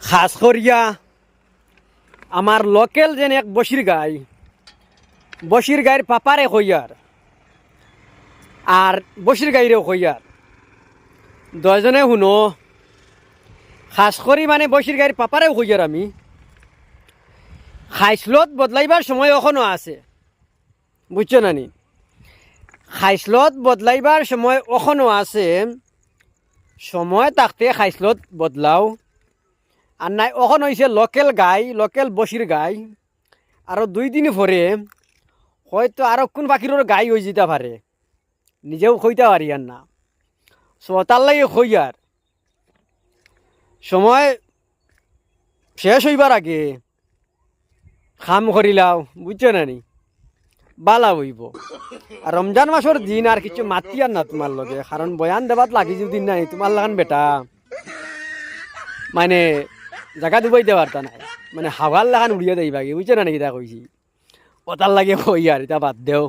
খাস করিয়া আমার লোকেল যেন এক বসির গাইর পাপারে কইয়ার আর বসির গাইরেও কইয়ার দশজনে শুনো খাস করি মানে বসির গাইর পাপারেও কইয়ার আমি খাইসলত বদলাইবার সময় এখনো আছে বুঝছো নানি খাইসলত বদলাইবার সময় এখনো আছে সময় থাকতে খাইসলত বদলাও আর নাই এখন হয়েছে লোকেল বসির গাই আরো 2 দিন পরে হয়তো আরো কোন পাখির গাই হয়ে যেতে পারে নিজেও কইতে পারি আর না তার লাগে কই আর সময় শেষ হইবার আগে খাম করিলাও বুঝছো নানি বালা হইব আর রমজান মাসের দিন আর কিছু মাতি আর না তোমার লগে কারণ বয়ান দেবাত লাগি যদি নাই তোমার লাগান বেটা মানে জায়গা ডুবাই দেওয়ার তা নাই মানে হাওয়ার লাগান উড়িয়ে দেইবা বুঝছো না নাকি তা কইছি ওটার লাগে কই আর এটা বাদ দেও।